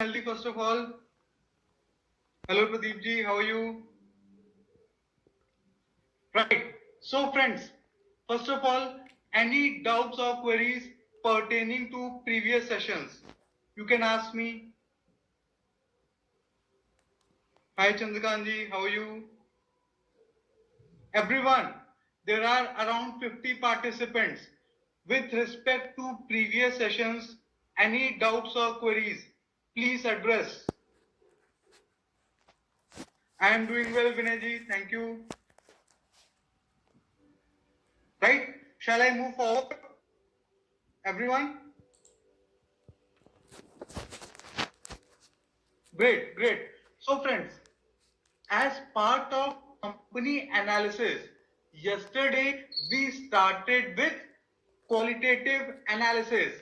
Healthy first of all. Hello Pradeep ji, how are you? Right. So friends, first of all, any doubts or queries pertaining to previous sessions, you can ask me. Hi Chandrakant ji, how are you? Everyone, there are around 50 participants. With respect to previous sessions, any doubts or queries, please address. I am doing well, Vinay ji. Thank you. Right? Shall I move forward? Everyone? Great, great. So friends, as part of company analysis, yesterday we started with qualitative analysis,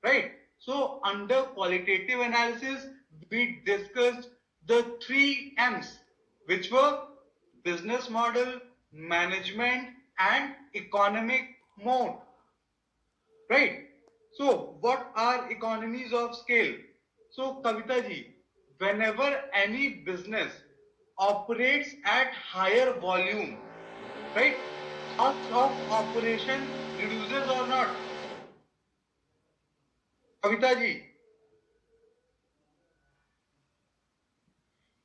right? So under qualitative analysis, we discussed the three M's, which were business model, management, and economic mode, right? So what are economies of scale? So Kavita ji, whenever any business operates at higher volume, right? Cost of operation reduces or not? Kavita ji,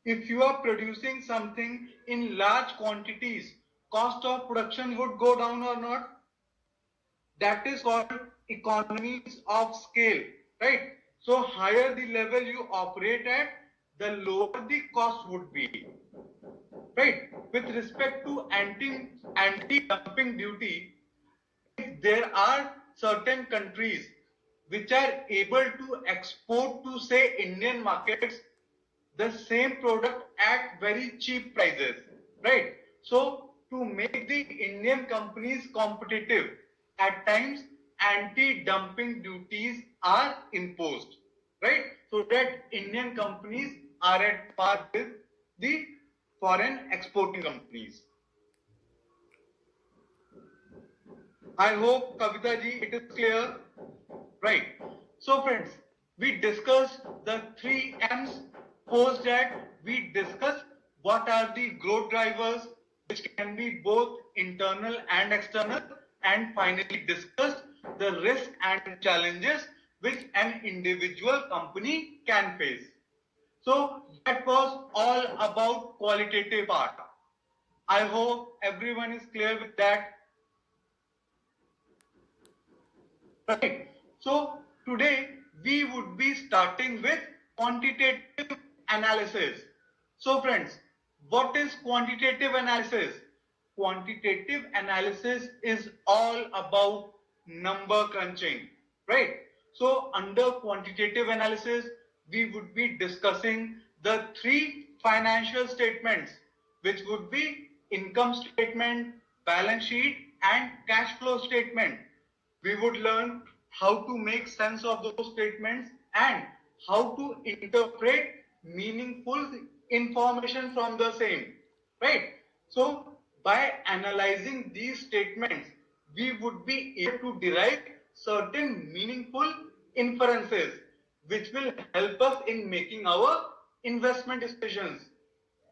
if you are producing something in large quantities, cost of production would go down or not? That is called economies of scale, right? So higher the level you operate at, the lower the cost would be, right? With respect to anti-dumping duty, if there are certain countries which are able to export to say Indian markets the same product at very cheap prices, right? So to make the Indian companies competitive, at times anti-dumping duties are imposed, right? So that Indian companies are at par with the foreign exporting companies. I hope Kavita ji it is clear. Right. So friends, we discussed the three M's. Post that we discussed what are the growth drivers, which can be both internal and external, and finally discussed the risk and challenges which an individual company can face. So that was all about qualitative part. I hope everyone is clear with that. Right. So today we would be starting with quantitative analysis. So friends, what is quantitative analysis? Quantitative analysis is all about number crunching, right? So under quantitative analysis, we would be discussing the three financial statements, which would be income statement, balance sheet, and cash flow statement. We would learn how to make sense of those statements and how to interpret meaningful information from the same, right? So by analyzing these statements, we would be able to derive certain meaningful inferences which will help us in making our investment decisions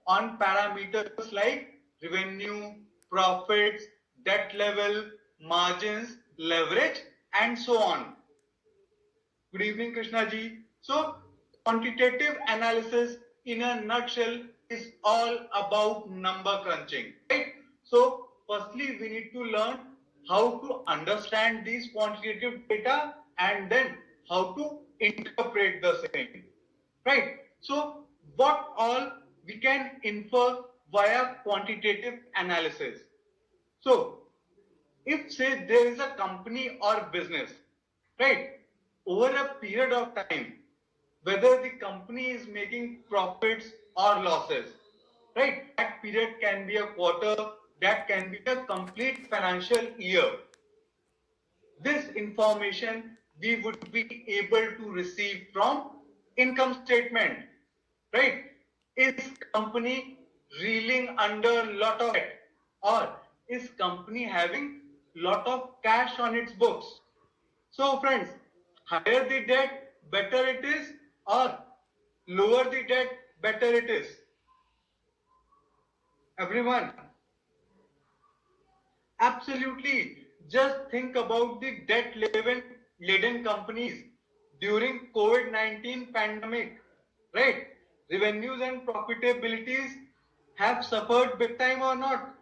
on parameters like revenue, profits, debt level, margins, leverage, and so on. Good evening, Krishna ji. So, quantitative analysis in a nutshell is all about number crunching, right? So, firstly, we need to learn how to understand these quantitative data and then how to interpret the same, right? So, what all we can infer via quantitative analysis? So, if say there is a company or business, right, over a period of time, whether the company is making profits or losses, right, that period can be a quarter, that can be a complete financial year. This information we would be able to receive from income statement, right? Is company reeling under lot of debt, or is company having lot of cash on its books? So friends, higher the debt, better it is, or lower the debt, better it is. Everyone, absolutely. Just think about the debt-laden companies during COVID-19 pandemic, right? Revenues and profitabilities have suffered big time or not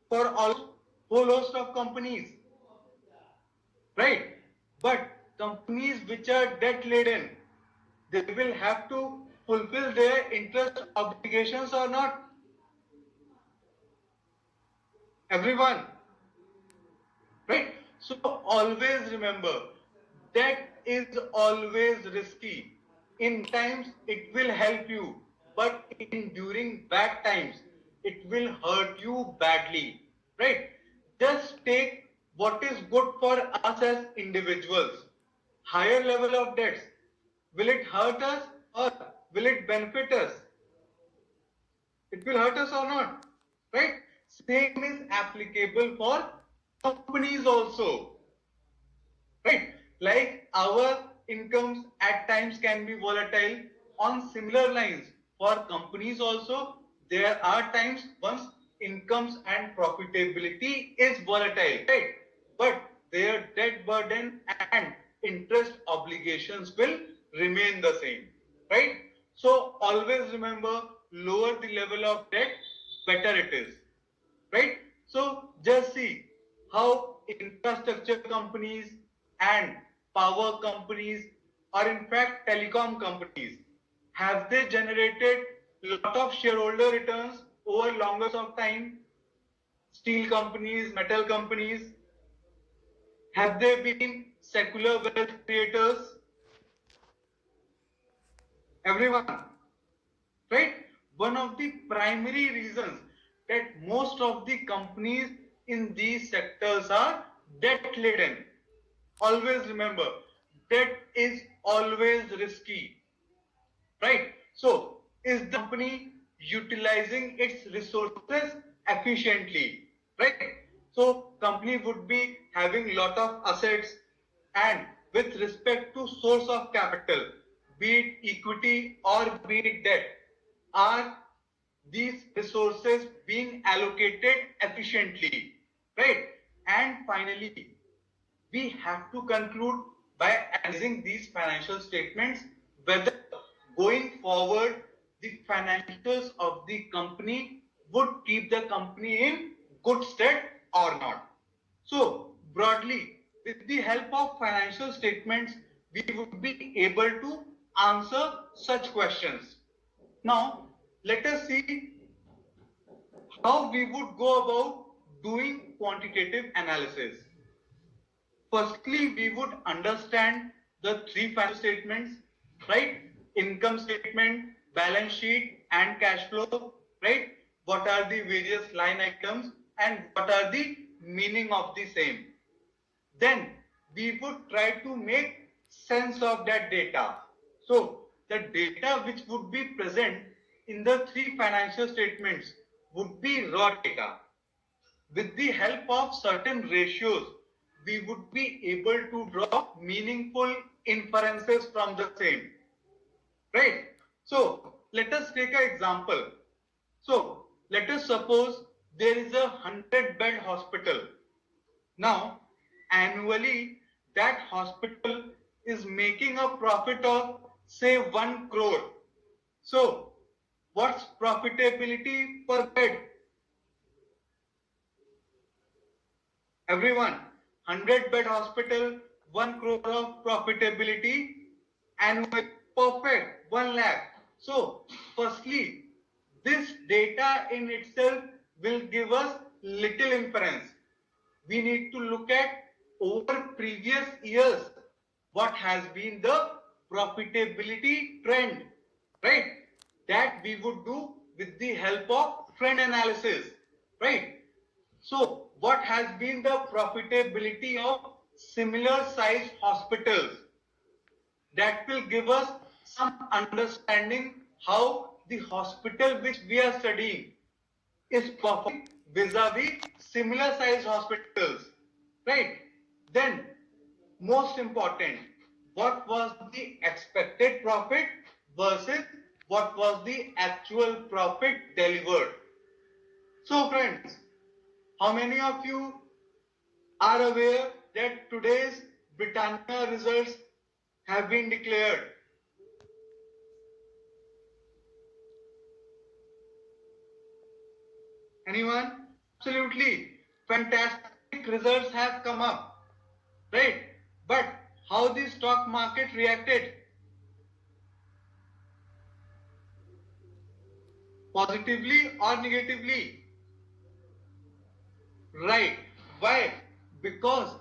for all whole host of companies, right? But companies which are debt-laden, they will have to fulfill their interest obligations or not. Everyone, right? So always remember, debt is always risky. In times it will help you, but in during bad times it will hurt you badly, right? Just take what is good for us as individuals. Higher level of debts, will it hurt us or will it benefit us? It will hurt us or not, right? Same is applicable for companies also, right? Like our incomes at times can be volatile. On similar lines, for companies also, there are times once incomes and profitability is volatile, right? But their debt burden and interest obligations will remain the same, right? So always remember, lower the level of debt, better it is, right? So just see how infrastructure companies and power companies, or in fact telecom companies, have they generated lot of shareholder returns over longest of time? Steel companies, metal companies, have they been secular wealth creators? Everyone, right? One of the primary reasons that most of the companies in these sectors are debt laden. Always remember, debt is always risky, right? So, is the company utilizing its resources efficiently, right? So, company would be having lot of assets, and with respect to source of capital, be it equity or be it debt, are these resources being allocated efficiently, right? And finally, we have to conclude by analyzing these financial statements whether going forward the financials of the company would keep the company in good state or not. So broadly, with the help of financial statements, we would be able to answer such questions. Now, let us see how we would go about doing quantitative analysis. Firstly, we would understand the three financial statements, right? Income statement, balance sheet, and cash flow, right? What are the various line items and what are the meaning of the same? Then we would try to make sense of that data. So the data which would be present in the three financial statements would be raw data. With the help of certain ratios, we would be able to draw meaningful inferences from the same, right? So let us take an example. So let us suppose there is a 100-bed hospital. Now, annually, that hospital is making a profit of say 1 crore. So, what's profitability per bed? Everyone, 100-bed hospital, 1 crore of profitability, annual perfect, 1 lakh. So, firstly, this data in itself will give us little inference. We need to look at over previous years what has been the profitability trend, right? That we would do with the help of trend analysis, right? So, what has been the profitability of similar sized hospitals? That will give us some understanding how the hospital which we are studying is performing vis-a-vis similar sized hospitals, right? Then, most important, what was the expected profit versus what was the actual profit delivered. So friends, how many of you are aware that today's Britannia results have been declared? Anyone? Absolutely. Fantastic results have come up, right? But how the stock market reacted? Positively or negatively? Right. Why? Because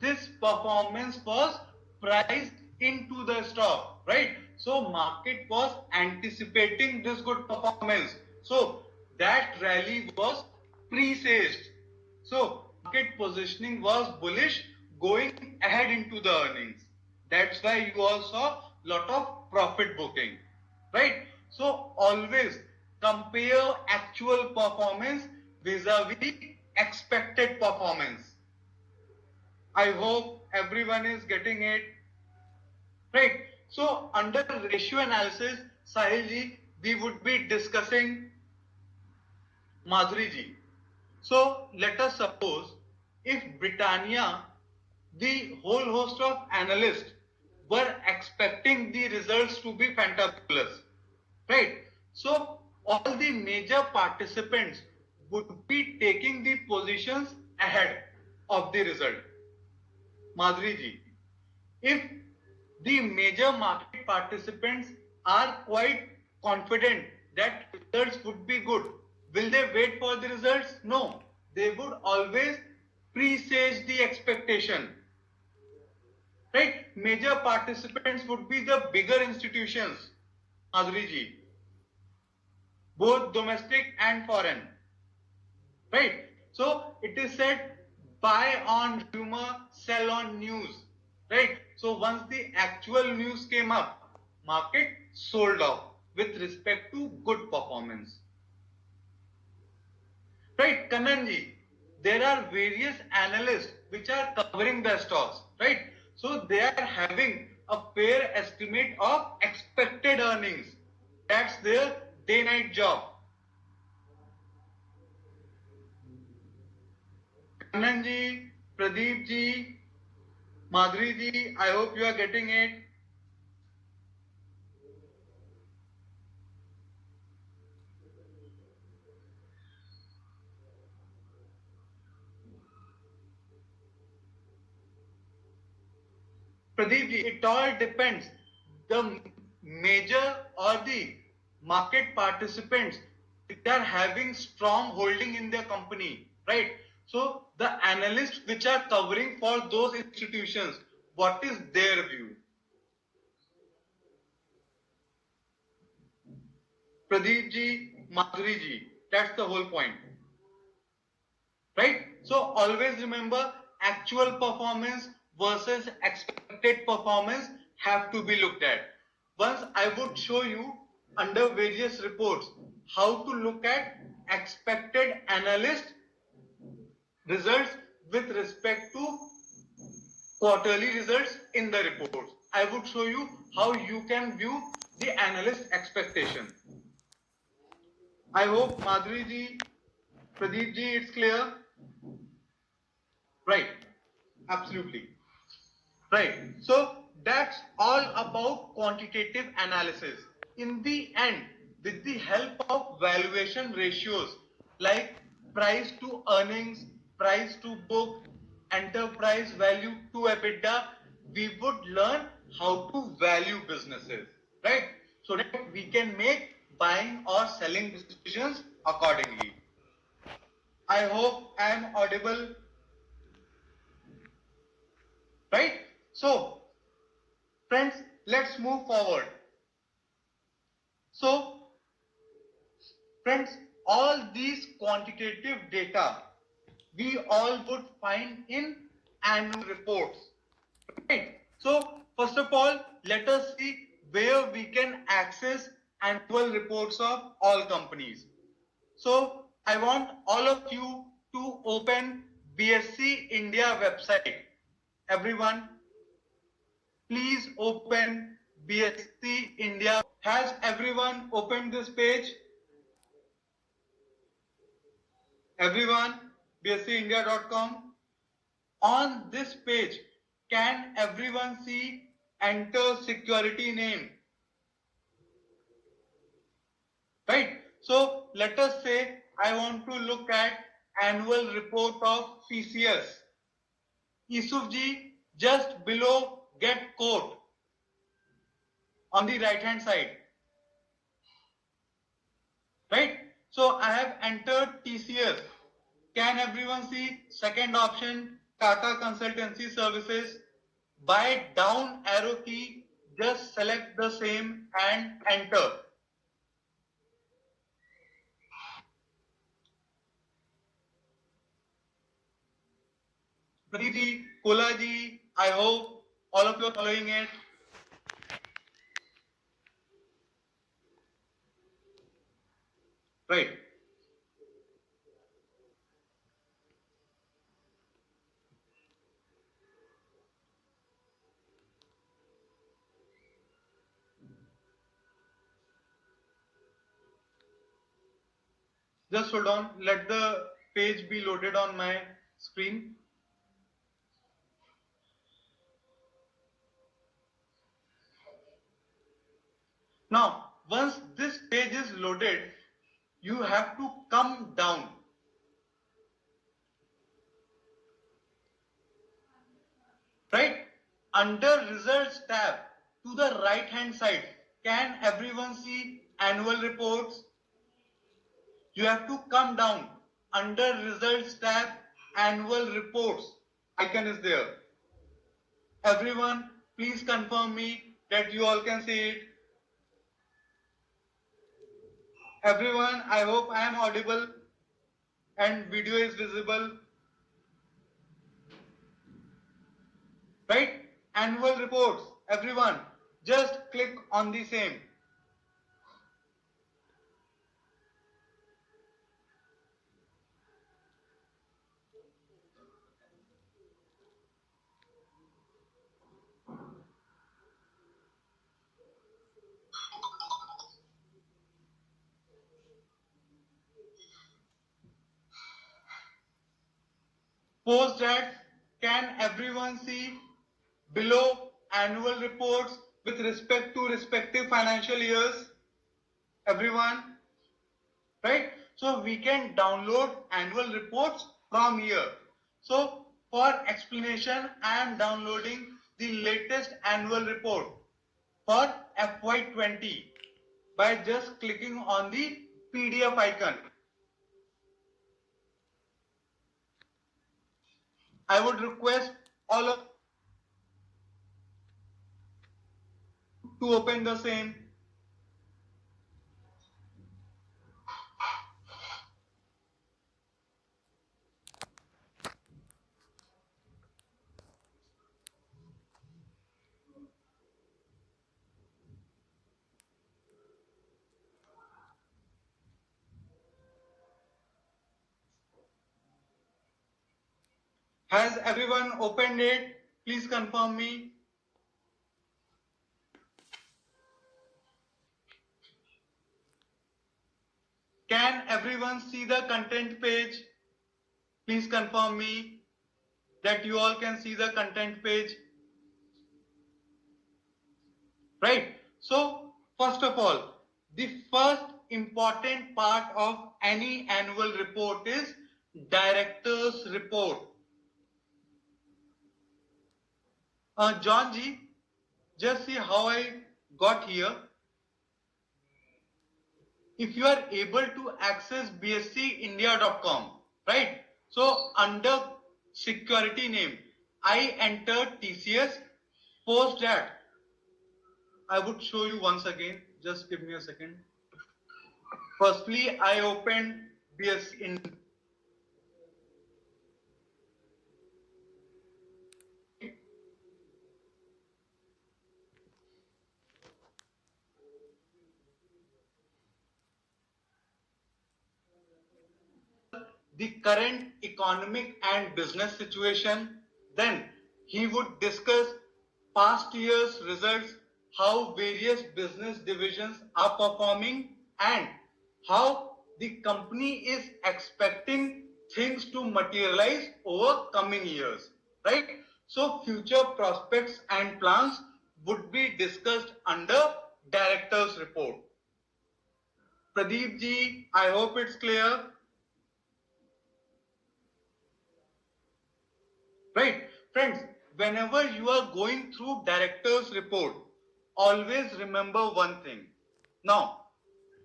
this performance was priced into the stock, right? So market was anticipating this good performance. So that rally was presaged. So market positioning was bullish going ahead into the earnings. That's why you all saw lot of profit booking, right? So always compare actual performance vis-a-vis expected performance. I hope everyone is getting it right. So under ratio analysis, Sahil ji, we would be discussing Madhuri ji. So let us suppose if Britannia, the whole host of analysts were expecting the results to be fantabulous, right? So all the major participants would be taking the positions ahead of the result. Madhuri ji, if the major market participants are quite confident that results would be good, will they wait for the results? No, they would always presage the expectation. Right? Major participants would be the bigger institutions, Madhuri ji, both domestic and foreign. Right? So it is said buy on rumor, sell on news. Right? So once the actual news came up, market sold off with respect to good performance. Right, Kananji, there are various analysts which are covering the stocks, right? So they are having a fair estimate of expected earnings. That's their day-night job. Kananji, Pradeep ji, Madhuri ji, I hope you are getting it. Pradeep ji, it all depends. The major or the market participants, they are having strong holding in their company, right? So the analysts which are covering for those institutions, what is their view? Pradeep ji, Madhuri ji, that's the whole point, right? So always remember actual performance versus expected performance have to be looked at. Once I would show you under various reports how to look at expected analyst results with respect to quarterly results in the reports. I would show you how you can view the analyst expectation. I hope Madhuri ji, Pradeep ji, it's clear. Right, absolutely. Right. So that's all about quantitative analysis. In the end, with the help of valuation ratios like price to earnings, price to book, enterprise value to EBITDA, we would learn how to value businesses, right? So that we can make buying or selling decisions accordingly. I hope I am audible, right? So friends, let's move forward. So, friends, all these quantitative data we all would find in annual reports, right? So, first of all, let us see where we can access annual reports of all companies. So, I want all of you to open BSC India website. Everyone, please open BSC India. Has everyone opened this page? Everyone, bscindia.com. On this page, can everyone see enter security name? Right? So let us say I want to look at annual report of PCS. Yusufji, just below get quote on the right hand side. Right? So I have entered TCS. Can everyone see second option, Tata Consultancy Services? By down arrow key, just select the same and enter. Pradeep, Kola ji, I hope all of you are following it. Right. Just hold on. Let the page be loaded on my screen. Now, once this page is loaded, you have to come down. Right? Under results tab to the right hand side, can everyone see annual reports? You have to come down. Under results tab, annual reports icon is there. Everyone, please confirm me that you all can see it. Everyone, I hope I am audible and video is visible. Right? Annual reports. Everyone, just click on the same. Post that, can everyone see below annual reports with respect to respective financial years? Everyone, right? So we can download annual reports from here. So for explanation, I am downloading the latest annual report for FY20 by just clicking on the PDF icon. I would request all of to open the same. Has everyone opened it? Please confirm me. Can everyone see the content page? Please confirm me that you all can see the content page. Right? So, first of all, the first important part of any annual report is director's report. John ji, just see how I got here. If you are able to access bscindia.com, right? So under security name, I entered TCS. Post that, I would show you once again. Just give me a second. Firstly, I opened BS in. The current economic and business situation. Then he would discuss past year's results how various business divisions are performing and how the company is expecting things to materialize over coming years, right? So future prospects and plans would be discussed under director's report. Pradeep ji, I hope it's clear. Right? Friends, whenever you are going through director's report, always remember one thing. Now,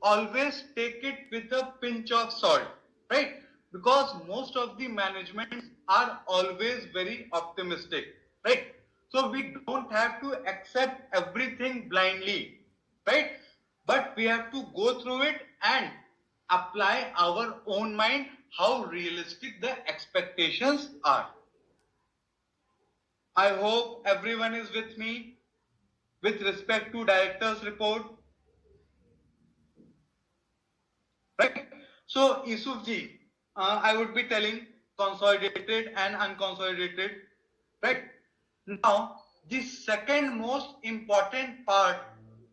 always take it with a pinch of salt, right? Because most of the managements are always very optimistic, right? So we don't have to accept everything blindly, right? But we have to go through it and apply our own mind how realistic the expectations are. I hope everyone is with me with respect to director's report. Right? So, Yusuf ji, I would be telling consolidated and unconsolidated. Right? Now, the second most important part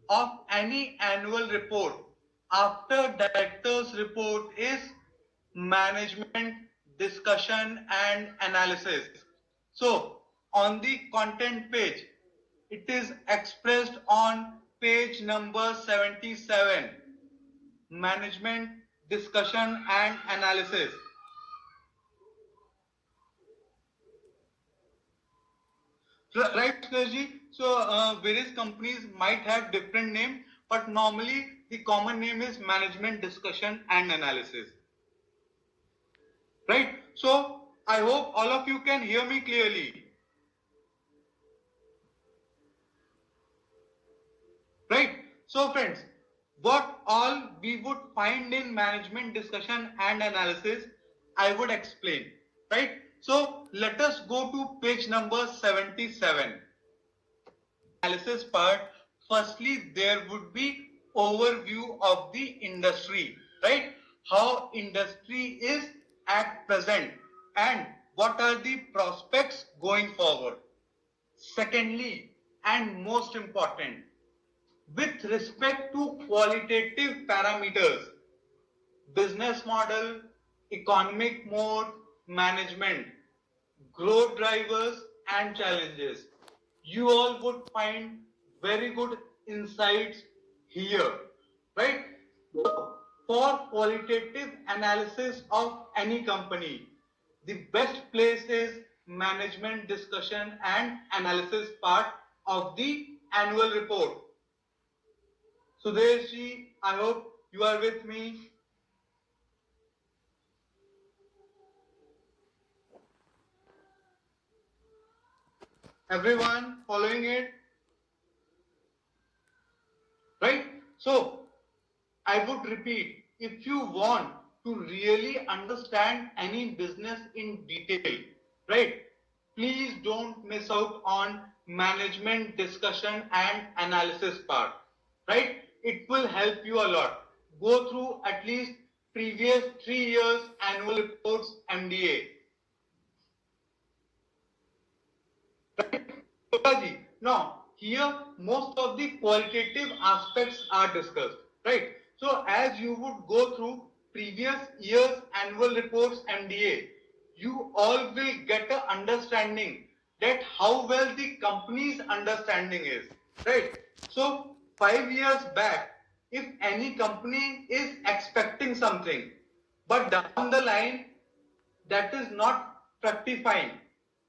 of any annual report after director's report is management discussion and analysis. So, on the content page, it is expressed on page number 77, management discussion and analysis. Right, Suresh? So various companies might have different name, but normally the common name is management discussion and analysis. Right? So I hope all of you can hear me clearly. Right? So friends, what all we would find in management discussion and analysis, I would explain. Right? So let us go to page number 77. Analysis part, firstly there would be overview of the industry, right? How industry is at present and what are the prospects going forward. Secondly, and most important, with respect to qualitative parameters, business model, economic mode, management, growth drivers and challenges, you all would find very good insights here, right? For qualitative analysis of any company, the best place is management discussion and analysis part of the annual report. Sudesh ji, I hope you are with me. Everyone following it? Right? So, I would repeat, if you want to really understand any business in detail, right? Please don't miss out on management discussion and analysis part, right? It will help you a lot. Go through at least previous 3 years annual reports MDA. Right? Now, here most of the qualitative aspects are discussed, right? So, as you would go through previous year's annual reports MDA, you all will get an understanding that how well the company's understanding is, right? So, 5 years back, if any company is expecting something, but down the line that is not fructifying,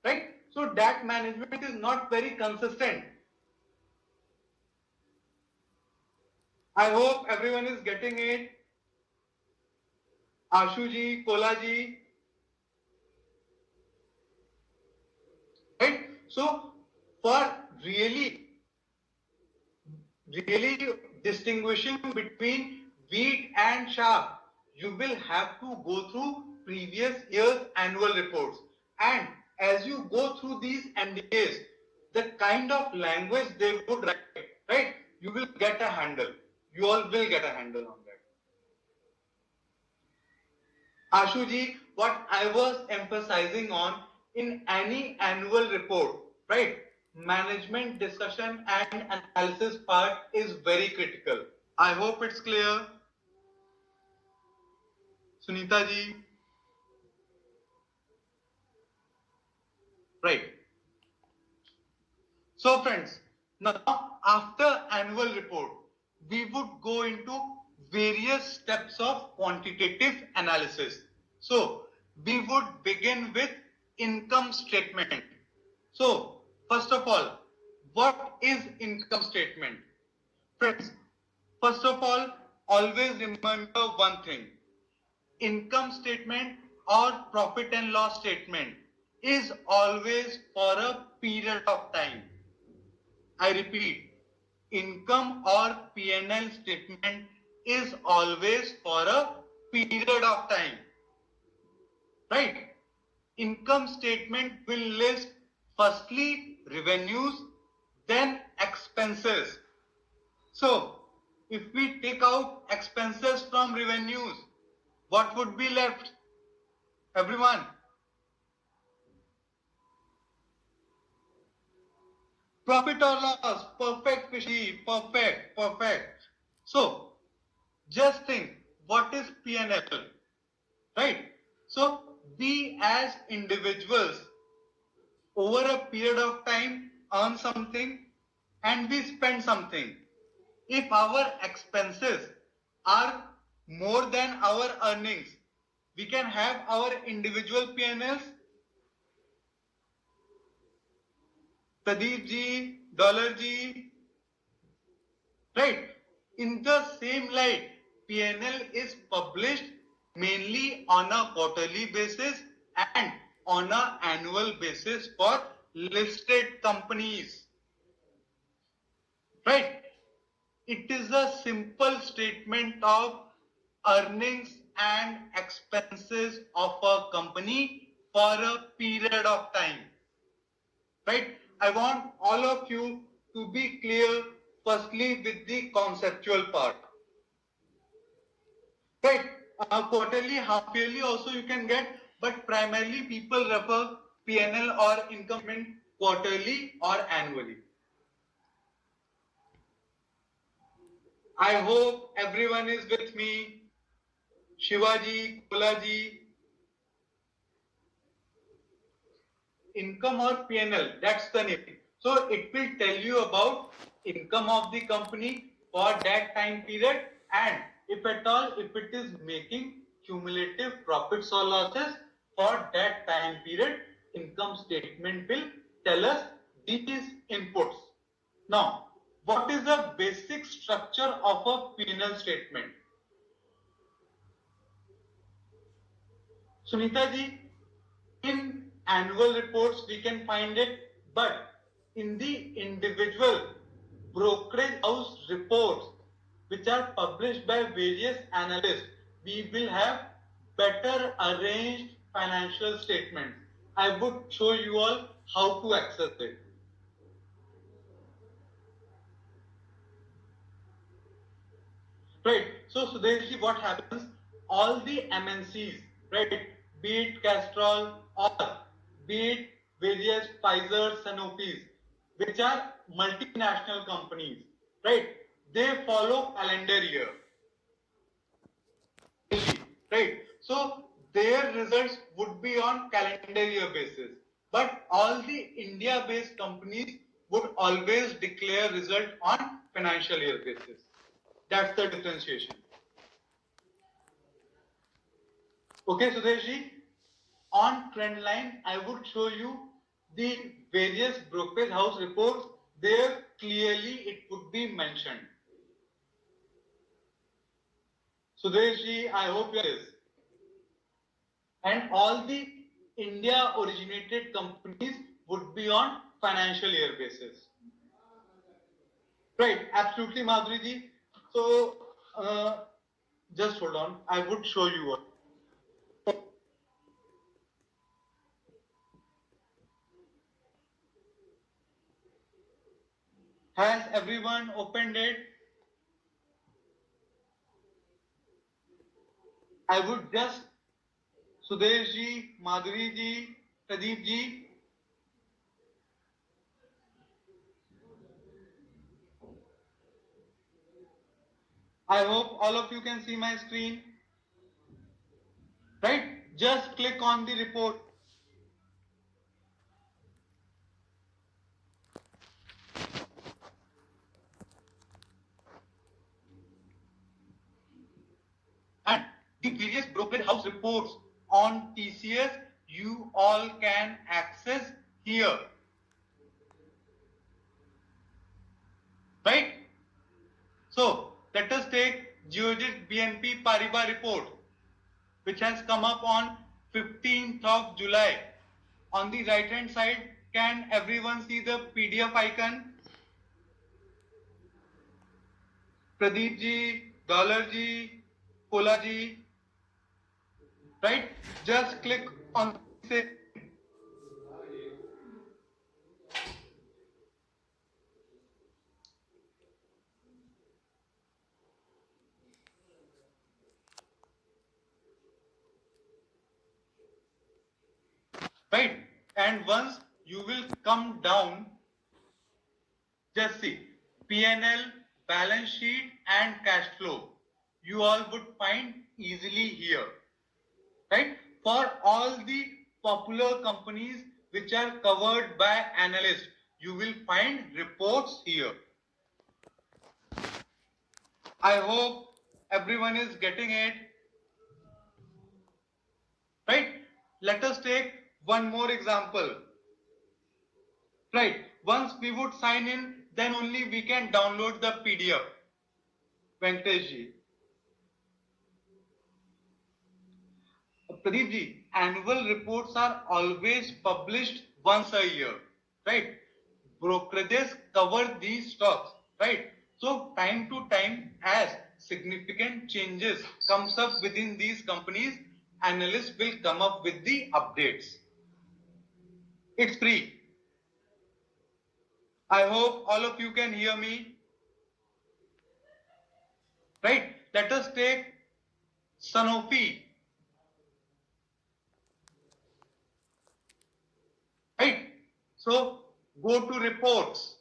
right? So that management is not very consistent. I hope everyone is getting it. Ashuji, Kolaji, right? So for really distinguishing between wheat and chaff, you will have to go through previous year's annual reports. And as you go through these MDAs, the kind of language they would write, right? You will get a handle. You all will get a handle on that. Ashuji, what I was emphasizing on in any annual report, right? management discussion and analysis part is very critical. I hope it's clear. Sunita ji. Right. So friends, now after annual report, we would go into various steps of quantitative analysis. So we would begin with income statement. So first of all, what is income statement? Friends, first of all, always remember one thing. Income statement or profit and loss statement is always for a period of time. I repeat, income or P&L statement is always for a period of time. Right? Income statement will list firstly revenues, then expenses. So, if we take out expenses from revenues, what would be left? Everyone? Profit or loss? Perfect, Fishy. Perfect, perfect. So, just think, what is P&L? Right? So, we as individuals over a period of time earn something and we spend something. If our expenses are more than our earnings, we can have our individual P&Ls. Pradeep ji, Dollar ji, right? In the same light, P&L is published mainly on a quarterly basis and on an annual basis for listed companies. Right? It is a simple statement of earnings and expenses of a company for a period of time. Right? I want all of you to be clear firstly with the conceptual part. Right? Quarterly, half yearly also you can get, but primarily people refer P&L or income statement quarterly or annually. I hope everyone is with me. Shivaji, Kolaji, income or P&L, that's the name. So it will tell you about income of the company for that time period, and if at all, if it is making cumulative profits or losses for that time period, income statement will tell us these inputs. Now, what is the basic structure of a P&L statement? Sunita ji, in annual reports we can find it, but in the individual brokerage house reports which are published by various analysts, we will have better arranged financial statements. I would show you all how to access it. Right. So Sudeshji, what happens? All the MNCs, right, be it Castrol or be it various Pfizer, Sanofi's, which are multinational companies, right? They follow calendar year, right? So their results would be on calendar year basis, but all the India-based companies would always declare result on financial year basis. That's the differentiation. Okay, Sudeshji, on trend line, I would show you the various brokerage house reports. There clearly it would be mentioned. Sudeshji, I hope you are this. And all the India originated companies would be on financial year basis. Right, absolutely, Madhuri ji. So, just hold on. I would show you what. Has everyone opened it? I would just, Sudesh ji, Madhuri ji, Pradeep ji, I hope all of you can see my screen. Right? Just click on the report. And the various brokerage house reports on TCS you all can access here. Right? So let us take Geojit BNP Paribas report, which has come up on 15th of July. On the right hand side, can everyone see the PDF icon? Pradeep ji, Dollar ji, Kola ji, right? Just click on say. Right? And once you will come down, just see PNL, balance sheet and cash flow. You all would find easily here. Right? For all the popular companies which are covered by analysts, you will find reports here. I hope everyone is getting it. Right? Let us take one more example. Right? Once we would sign in, then only we can download the PDF. Venkatesh ji. Pradeep ji, annual reports are always published once a year. Right? Brokerages cover these stocks. Right? So time to time, as significant changes comes up within these companies, analysts will come up with the updates. It's free. I hope all of you can hear me. Right? Let us take Sanofi. Right? So go to reports.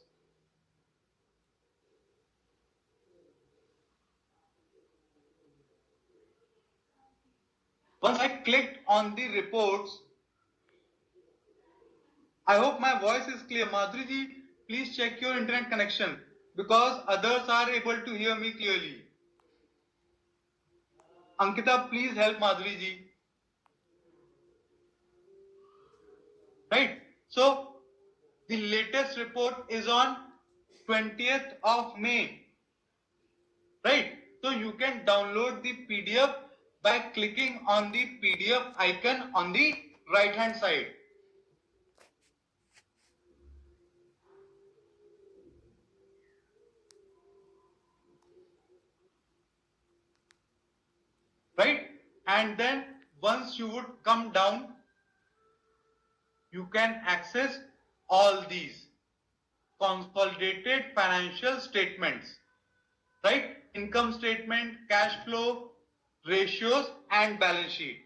Once I clicked on the reports, I hope my voice is clear. Madhuri ji, please check your internet connection because others are able to hear me clearly. Ankita, please help Madhuri ji. Right? So the latest report is on 20th of May. Right? So you can download the PDF by clicking on the PDF icon on the right hand side. Right? And then once you would come down, you can access all these consolidated financial statements, right? Income statement, cash flow, ratios and balance sheet.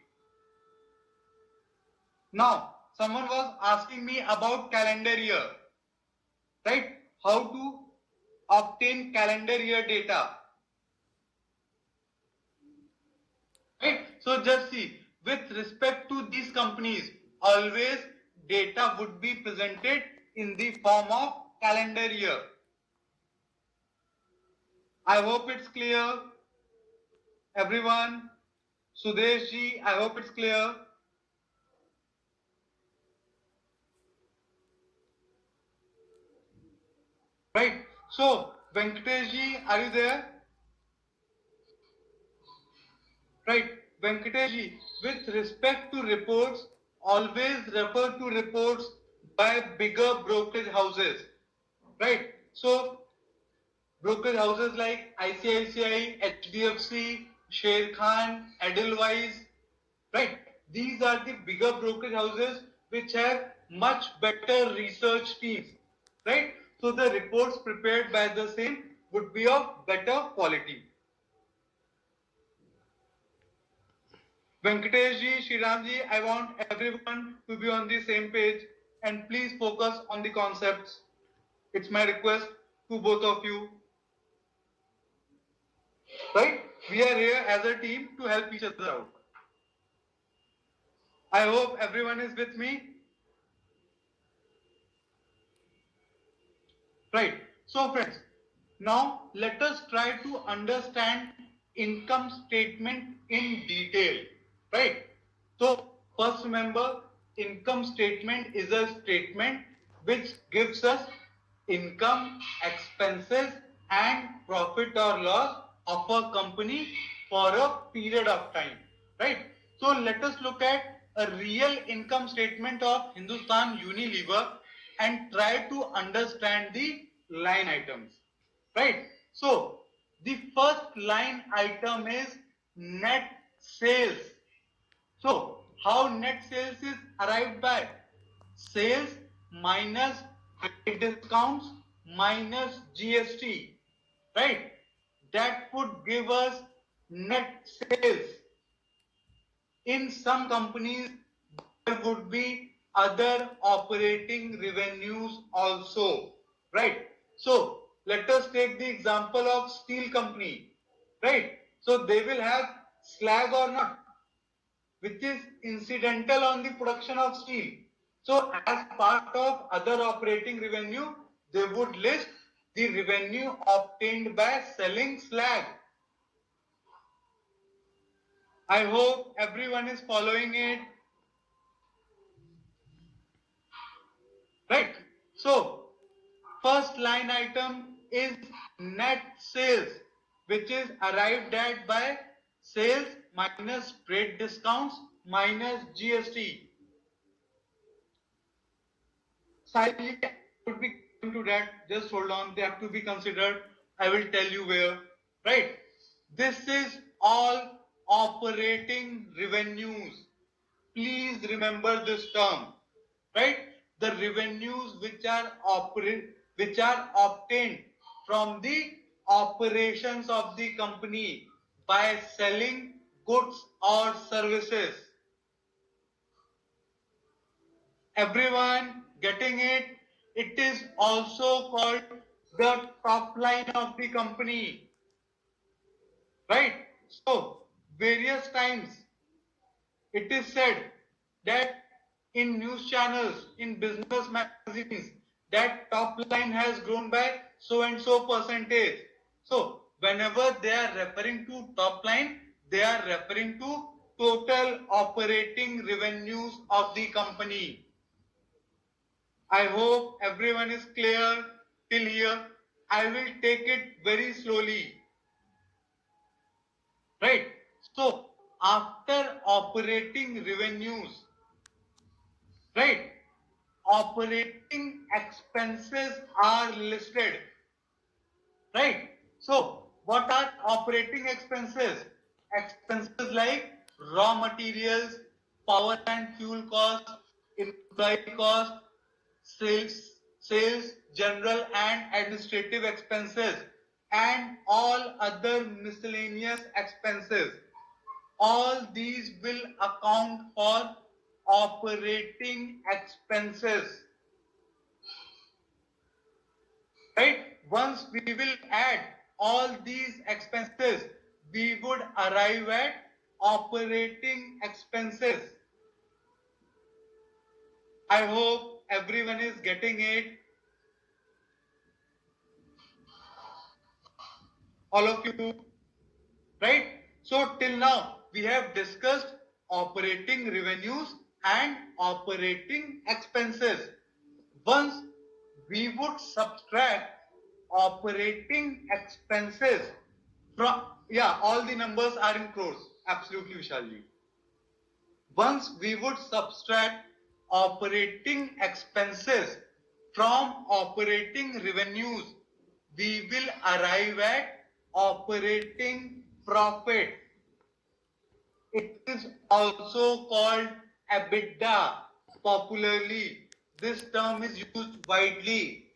Now, someone was asking me about calendar year, right? How to obtain calendar year data, right? So just see, with respect to these companies, always data would be presented in the form of calendar year. I hope it's clear. Everyone, Sudesh ji, I hope it's clear. Right. So, Venkatesh ji, are you there? Right. Venkatesh ji, with respect to reports, always refer to reports by bigger brokerage houses. Right. So, brokerage houses like ICICI, HDFC, Sher Khan, Edelweiss, right? These are the bigger brokerage houses which have much better research teams, right? So the reports prepared by the same would be of better quality. Venkatesh ji, Shriram ji, I want everyone to be on the same page and please focus on the concepts. It's my request to both of you. Right? We are here as a team to help each other out. I hope everyone is with me. Right. So friends, now let us try to understand income statement in detail. Right. So first remember, income statement is a statement which gives us income, expenses and profit or loss of a company for a period of time. Right. So let us look at a real income statement of Hindustan Unilever and try to understand the line items. Right. So the first line item is net sales. So how net sales is arrived by? Sales minus trade discounts minus GST. Right. That would give us net sales. In some companies, there would be other operating revenues also, right? So let us take the example of steel company, right? So they will have slag or not, which is incidental on the production of steel. So as part of other operating revenue, they would list the revenue obtained by selling slag. I hope everyone is following it. Right. So first line item is net sales, which is arrived at by sales minus trade discounts minus GST. Silently would be coming to that. Just hold on. They have to be considered. I will tell you where. Right. This is all operating revenues. Please remember this term. Right? The revenues which are obtained from the operations of the company by selling goods or services. Everyone getting it? It is also called the top line of the company. Right? So, various times it is said that in news channels, in business magazines, that top line has grown by so and so percentage. So, whenever they are referring to top line, they are referring to total operating revenues of the company. I hope everyone is clear till here. I will take it very slowly. Right? So, after operating revenues, right, operating expenses are listed. Right? So, what are operating expenses? Expenses like raw materials, power and fuel cost, employee cost, sales, general and administrative expenses, and all other miscellaneous expenses. All these will account for operating expenses. Right? Once we will add all these expenses, we would arrive at operating expenses. I hope everyone is getting it. All of you, right? So till now, we have discussed operating revenues and operating expenses. Once we would subtract operating expenses from, yeah, all the numbers are in crores. Absolutely, Vishalji. Once we would subtract operating expenses from operating revenues, we will arrive at operating profit. It is also called EBITDA popularly. This term is used widely.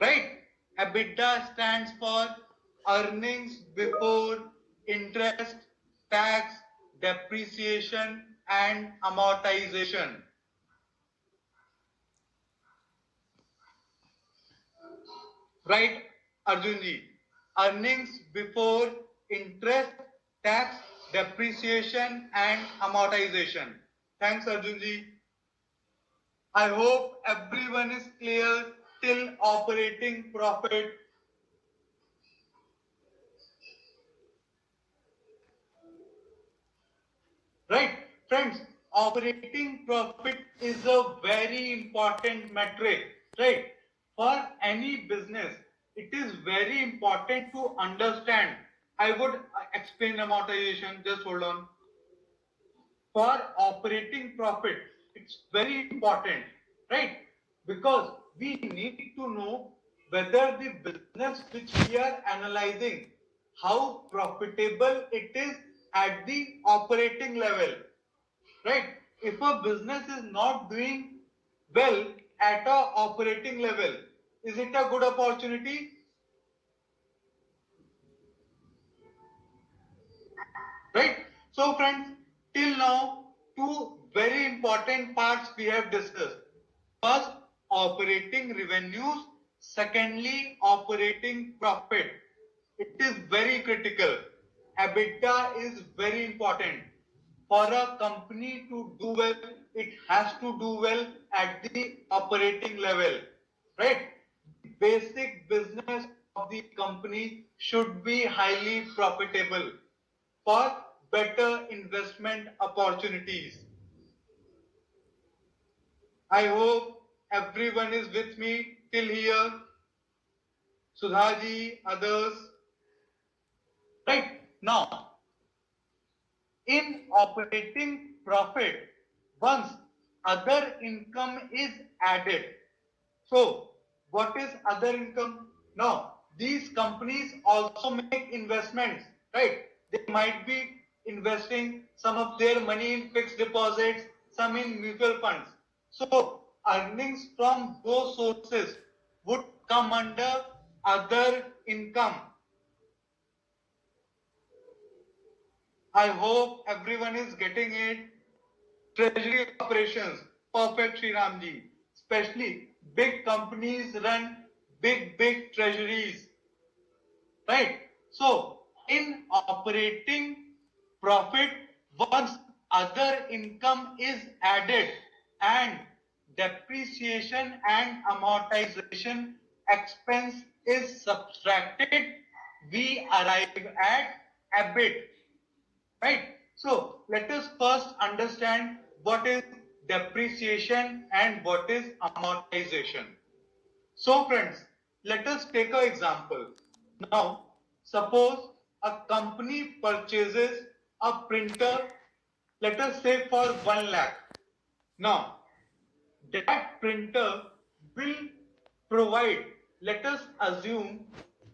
Right? EBITDA stands for earnings before interest, tax, depreciation and amortization. Right, Arjunji? earnings before interest, tax, depreciation and amortization. Thanks Arjunji. I hope everyone is clear till operating profit. Right, friends, operating profit is a very important metric, right? For any business, it is very important to understand. I would explain amortization, just hold on. For operating profit, it's very important, right? Because we need to know whether the business which we are analyzing, how profitable it is at the operating level, right? If a business is not doing well at a operating level, is it a good opportunity? Right? So friends, till now, two very important parts we have discussed. First, operating revenues. Secondly, operating profit. It is very critical. EBITDA is very important. For a company to do well, it has to do well at the operating level. Right? Basic business of the company should be highly profitable for better investment opportunities. I hope everyone is with me till here. Sudhaji, others. Right now, in operating profit, once other income is added. So, what is other income? Now, these companies also make investments, right? They might be investing some of their money in fixed deposits, some in mutual funds. So, earnings from those sources would come under other income. I hope everyone is getting it. Treasury operations, perfect Sriramji. Especially big companies run big treasuries, right? So in operating profit, once other income is added and depreciation and amortization expense is subtracted, we arrive at EBIT. Right? So let us first understand what is depreciation and what is amortization. So friends, let us take an example. Now, suppose a company purchases a printer, let us say for 1 lakh. Now, that printer will provide, let us assume,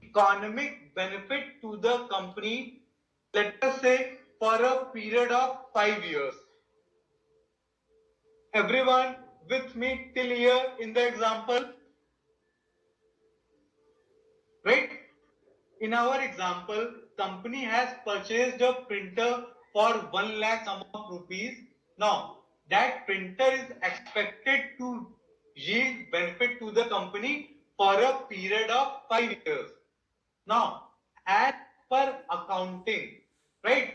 economic benefit to the company, let us say for a period of 5 years. Everyone with me till here in the example? Right? In our example, company has purchased a printer for 1 lakh sum of rupees. Now, that printer is expected to yield benefit to the company for a period of 5 years. Now, as per accounting, right,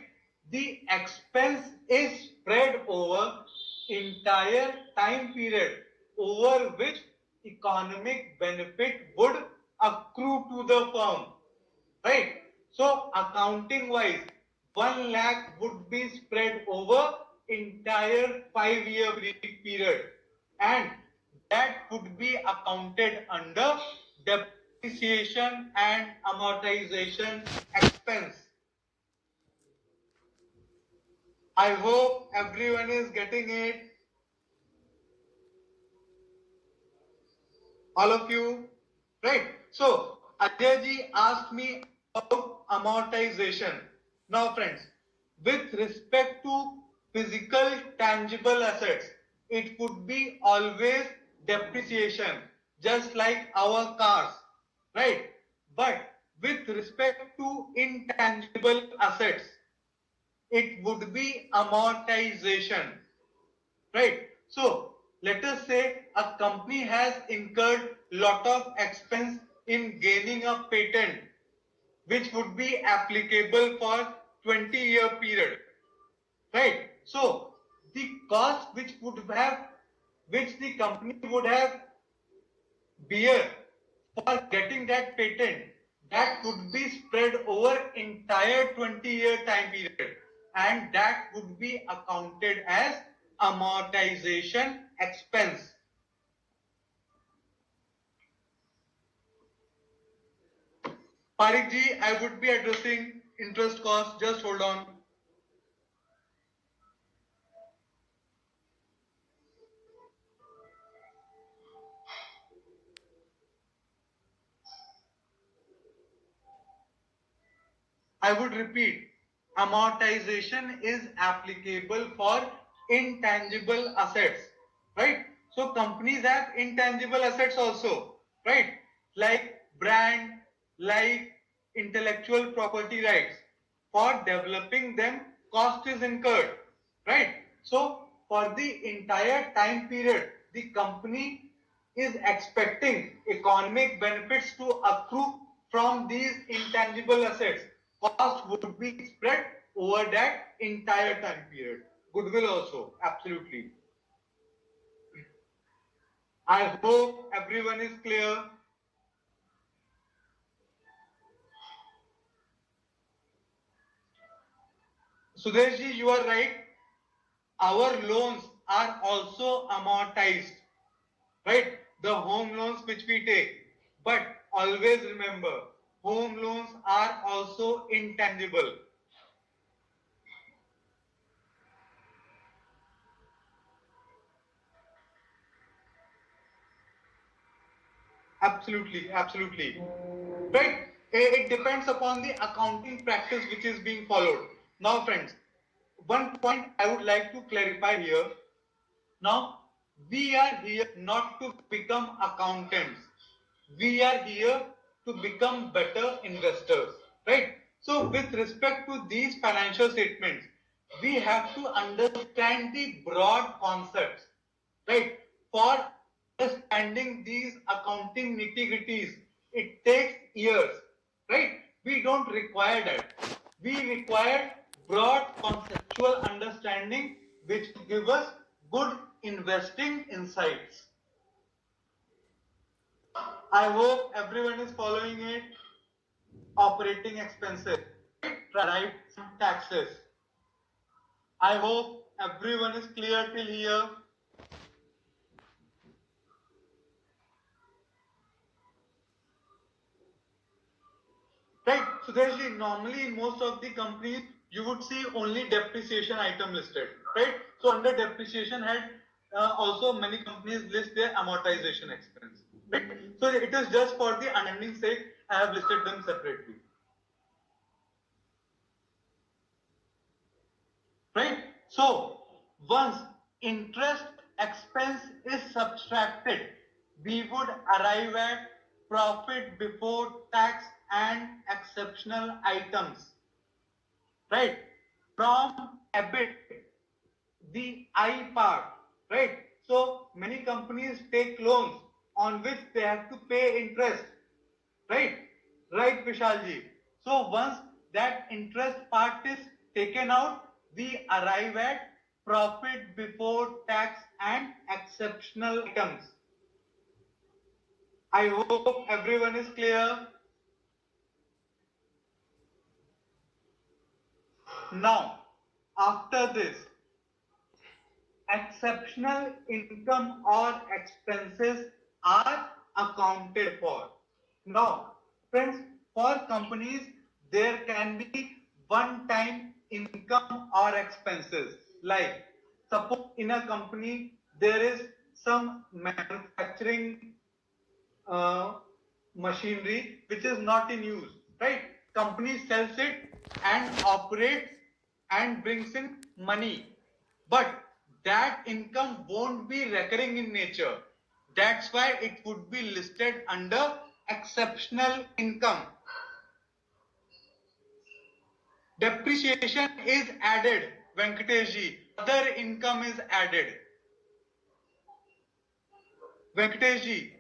the expense is spread over entire time period over which economic benefit would accrue to the firm. Right? So accounting wise, 1 lakh would be spread over entire 5-year period and that would be accounted under depreciation and amortization expense. I hope everyone is getting it. All of you, right? So Ajay asked me about amortization. Now friends, with respect to physical tangible assets, it would be always depreciation, just like our cars, right? But with respect to intangible assets, it would be amortization. Right? So let us say a company has incurred lot of expense in gaining a patent. which would be applicable for 20-year period, right? So the cost which the company would have bear for getting that patent, that would be spread over entire 20-year time period, and that would be accounted as amortization expense. Parik ji, I would be addressing interest cost. Just hold on. I would repeat, amortization is applicable for intangible assets, right? So companies have intangible assets also, right? Like brand, like intellectual property rights. For developing them, cost is incurred, right? So for the entire time period, the company is expecting economic benefits to accrue from these intangible assets. Cost would be spread over that entire time period. Goodwill also, absolutely. I hope everyone is clear. Sudeshji, you are right. Our loans are also amortized, right? The home loans which we take. But always remember, home loans are also intangible. Absolutely, absolutely. Right? It depends upon the accounting practice which is being followed. Now, friends, one point I would like to clarify here. Now, we are here not to become accountants. We are here to become better investors, right? So, with respect to these financial statements, we have to understand the broad concepts, right? For understanding these accounting nitty-gritties, it takes years, right? We don't require that. We require broad conceptual understanding which give us good investing insights. I hope everyone is following it. Operating expenses, right? Taxes. I hope everyone is clear till here. Right. So there's normally in most of the companies you would see only depreciation item listed, right? So under depreciation head, also many companies list their amortization expense, right? So it is just for the understanding sake I have listed them separately, right? So once interest expense is subtracted, we would arrive at profit before tax and exceptional items, right? From EBIT, the I part, right? So many companies take loans on which they have to pay interest, right? Right, Vishalji. So once that interest part is taken out, we arrive at profit before tax and exceptional items. I hope everyone is clear. Now, after this, exceptional income or expenses are accounted for. Now, friends, for companies, there can be one-time income or expenses. Like, suppose in a company, there is some manufacturing uh, machinery which is not in use, right? Company sells it and operates and brings in money, but that income won't be recurring in nature. That's why it would be listed under exceptional income. Depreciation is added, Venkateshji. Other income is added. Venkateshji,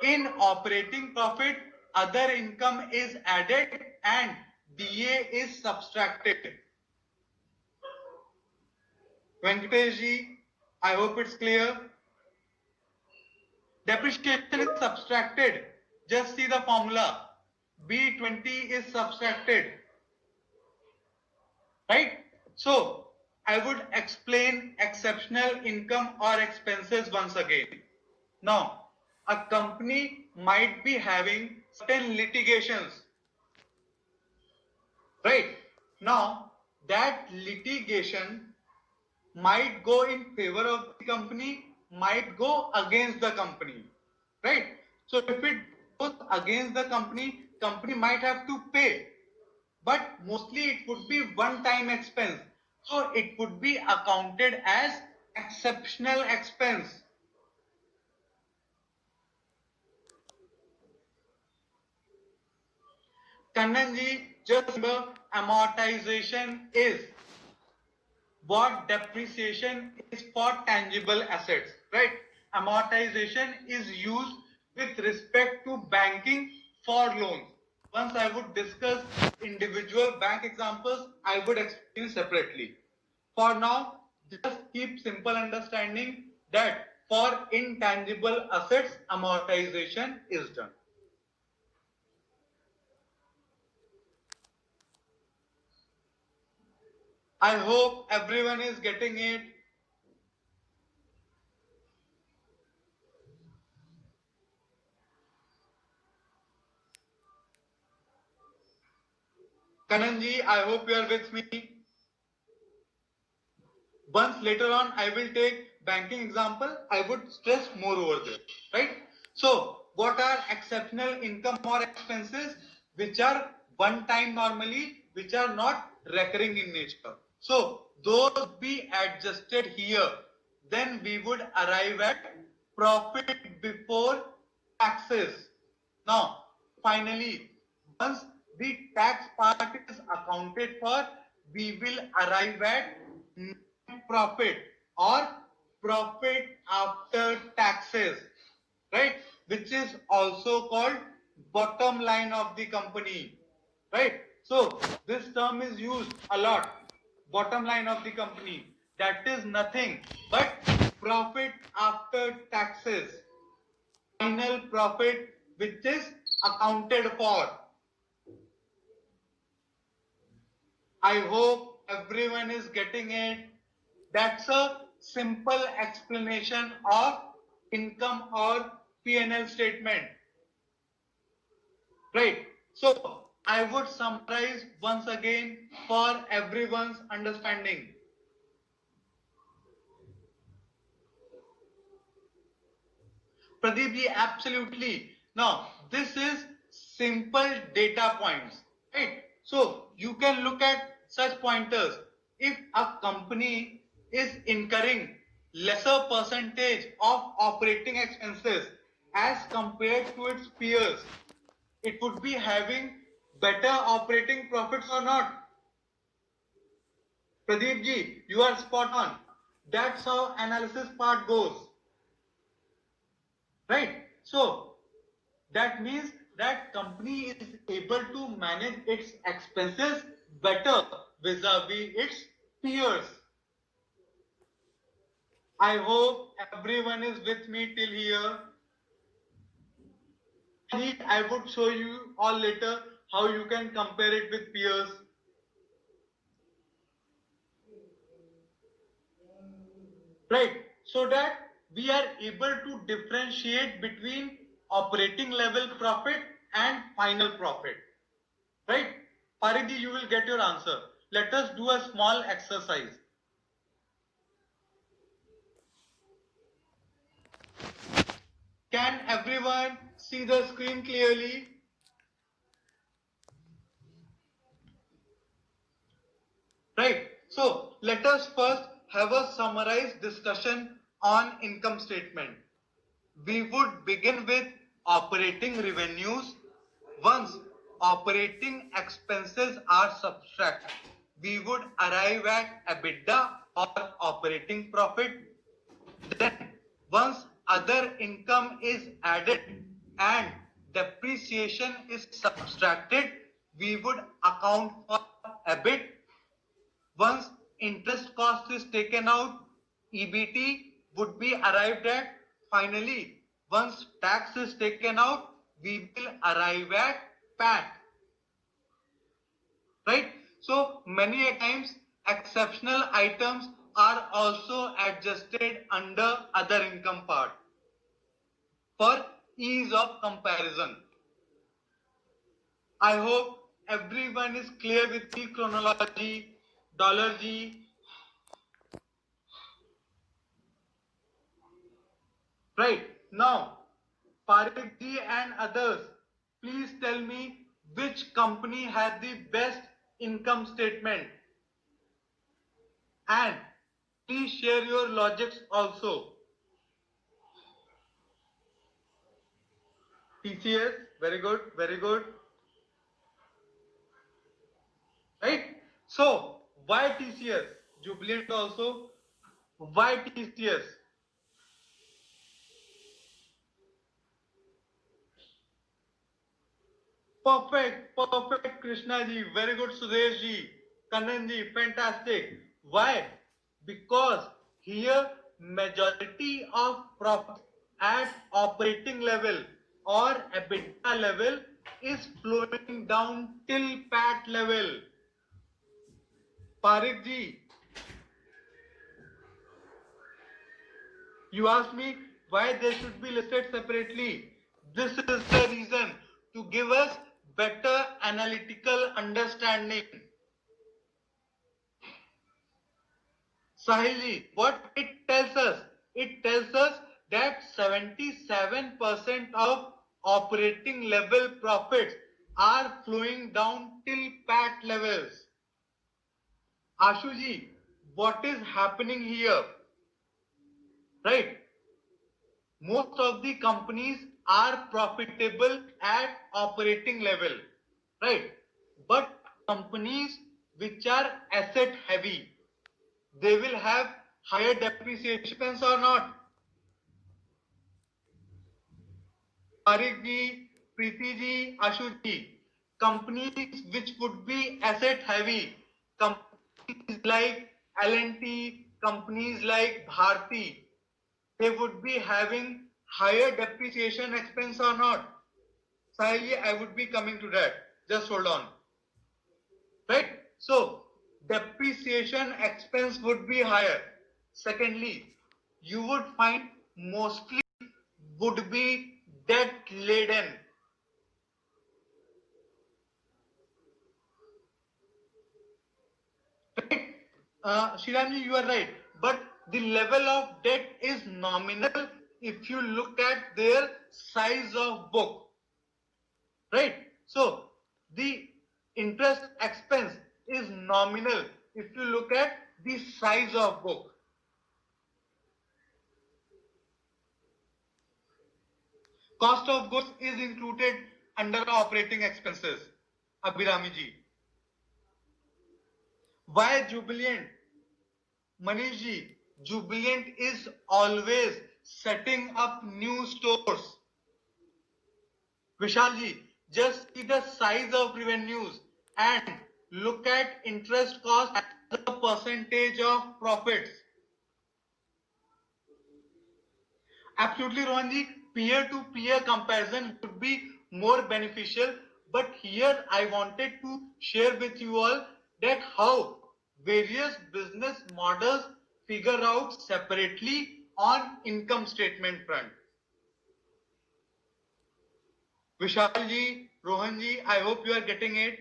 in operating profit, other income is added and DA is subtracted. Venkatesh ji, I hope it's clear. Depreciation is subtracted. Just see the formula. B20 is subtracted. Right? So, I would explain exceptional income or expenses once again. Now, a company might be having certain litigations. Right? Now, that litigation might go in favor of the company, might go against the company. Right? So, if it goes against the company, company might have to pay. But mostly it would be one-time expense. So it would be accounted as exceptional expense. Kannanji, just remember amortization is what depreciation is for tangible assets, right? Amortization is used with respect to banking for loans. Once I would discuss individual bank examples, I would explain separately. For now, just keep simple understanding that for intangible assets, amortization is done. I hope everyone is getting it. Kananji, I hope you are with me. Once later on, I will take banking example. I would stress more over there, right? So, what are exceptional income or expenses which are one time normally, which are not recurring in nature? So, those be adjusted here. Then we would arrive at profit before taxes. Now, finally, once the tax part is accounted for, we will arrive at net profit or profit after taxes, right? Which is also called bottom line of the company, right? So this term is used a lot. Bottom line of the company. That is nothing but profit after taxes. Final profit which is accounted for. I hope everyone is getting it. That's a simple explanation of income or P&L statement. Right. So I would summarize once again for everyone's understanding. Pradeep ji, absolutely. Now, this is simple data points, right? So, you can look at such pointers. If a company is incurring lesser percentage of operating expenses as compared to its peers, it would be having better operating profits or not? Pradeep ji, you are spot on. That's how analysis part goes. Right? So, that means that company is able to manage its expenses better vis-a-vis its peers. I hope everyone is with me till here. I would show you all later how you can compare it with peers. Right? So that we are able to differentiate between operating level profit and final profit. Right? Paridi, you will get your answer. Let us do a small exercise. Can everyone see the screen clearly? Right. So let us first have a summarized discussion on income statement. We would begin with operating revenues. Once operating expenses are subtracted, we would arrive at EBITDA or operating profit. Then once other income is added and depreciation is subtracted, we would account for EBIT. Once interest cost is taken out, EBT would be arrived at. Finally, once tax is taken out, we will arrive at PAT. Right? So many a times exceptional items are also adjusted under other income part for ease of comparison. I hope everyone is clear with the chronology, dollar G. Right. Now, Parik Ji and others, please tell me which company has the best income statement. And please share your logics also. TCS, very good, very good. Right? So, why TCS? Jubilant also. Why TCS? Perfect, perfect, Krishna ji. Very good, Sudesh ji. Kannan ji, fantastic. Why? Because here majority of profit at operating level or EBITDA level is flowing down till PAT level. Parik ji, you asked me why they should be listed separately. This is the reason to give us better analytical understanding. Sahilji, what it tells us? It tells us that 77% of operating level profits are flowing down till PAT levels. Ashuji, what is happening here? Right? Most of the companies are profitable at operating level. Right? But companies which are asset heavy, they will have higher depreciations or not? Parik ji, Preeti ji, Ashu ji, companies which would be asset heavy, companies like L&T, companies like Bharti, they would be having higher depreciation expense or not? Sahili, I would be coming to that. Just hold on. Right? So, depreciation expense would be higher. Secondly, you would find mostly would be debt laden. Right? Shriramji, you are right. But the level of debt is nominal if you look at their size of book. Right? So, the interest expense is nominal if you look at the size of book. Cost of goods is included under operating expenses. Abhirami ji. Why Jubilant? Manish ji, Jubilant is always setting up new stores. Vishal ji, just see the size of revenues and look at interest cost as a percentage of profits. Absolutely, Rohanji, peer-to-peer comparison would be more beneficial. But here I wanted to share with you all that how various business models figure out separately on income statement front. Vishalji, Rohanji, I hope you are getting it.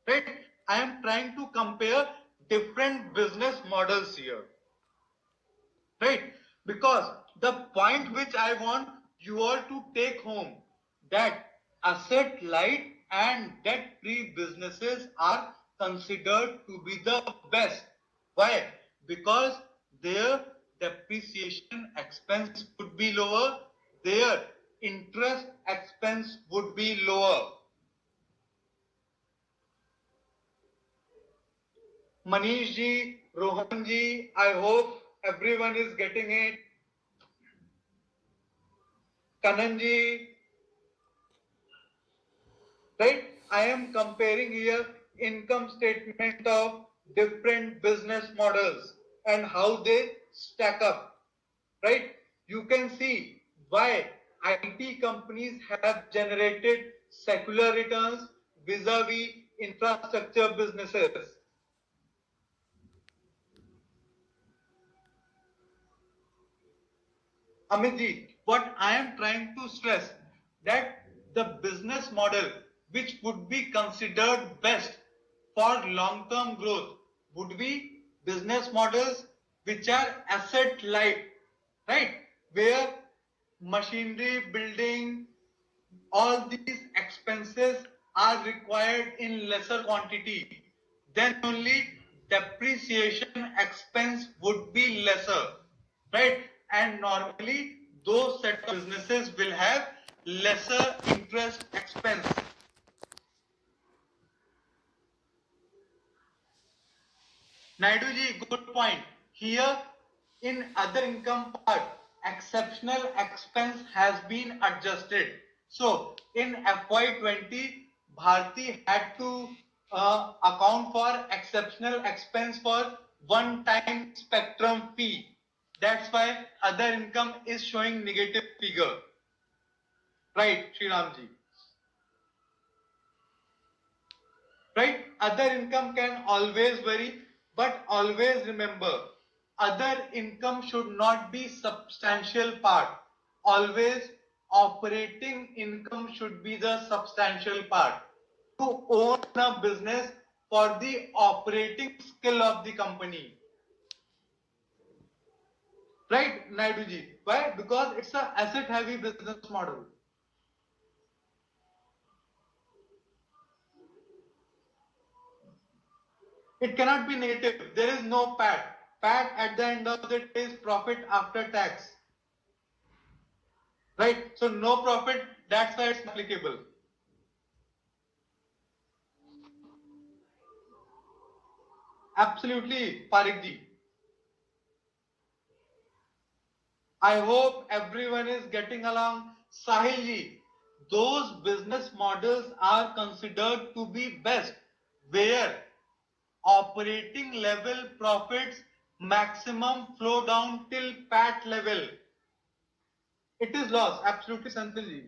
Right? I am trying to compare different business models here. Right? Because the point which I want you all to take home that asset light and debt free businesses are considered to be the best. Why? Because their depreciation expense would be lower, their interest expense would be lower. Manish ji, Rohan ji, I hope everyone is getting it. Kananji, right? I am comparing here income statement of different business models and how they stack up, right? You can see why IT companies have generated secular returns vis-a-vis infrastructure businesses. Amitji, what I am trying to stress that the business model which would be considered best for long-term growth would be business models which are asset light, right? Where machinery, building, all these expenses are required in lesser quantity. Then only depreciation expense would be lesser, right? And normally those set of businesses will have lesser interest expense. Naidu ji, good point. Here in other income part, exceptional expense has been adjusted. So in FY20, Bharti had to account for exceptional expense for one-time spectrum fee. That's why other income is showing negative figure. Right, Sriramji. Right? Other income can always vary, but always remember, other income should not be substantial part. Always operating income should be the substantial part. To own a business for the operating skill of the company. Right, Naidu ji? Why? Because it's an asset heavy business model. It cannot be negative. There is no PAT. PAT at the end of the day is profit after tax. Right? So no profit, that's why it's applicable. Absolutely, Parikji. I hope everyone is getting along. Sahilji, those business models are considered to be best where operating level profits maximum flow down till PAT level. It is loss, absolutely Santilji.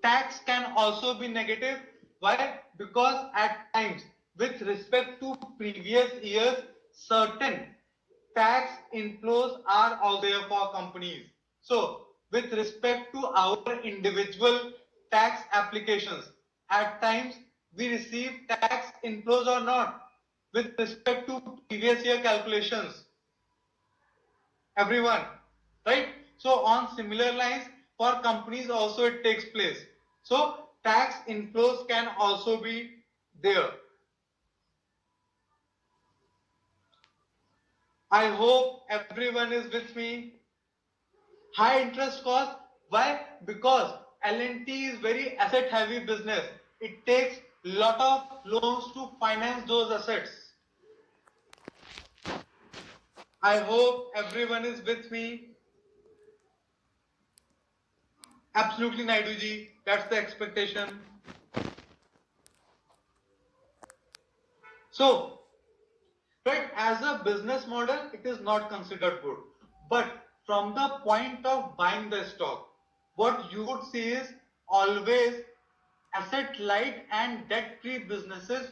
Tax can also be negative. Why? Because at times, with respect to previous years, certain tax inflows are also there for companies. So, with respect to our individual tax applications, at times we receive tax inflows or not with respect to previous year calculations. Everyone, right? So on similar lines, for companies also it takes place. So tax inflows can also be there. I hope everyone is with me. High interest cost. Why? Because L&T is very asset heavy business. It takes lot of loans to finance those assets. I hope everyone is with me. Absolutely, Naidu ji. That's the expectation. So, right, as a business model, it is not considered good. But from the point of buying the stock, what you would see is always asset light and debt free businesses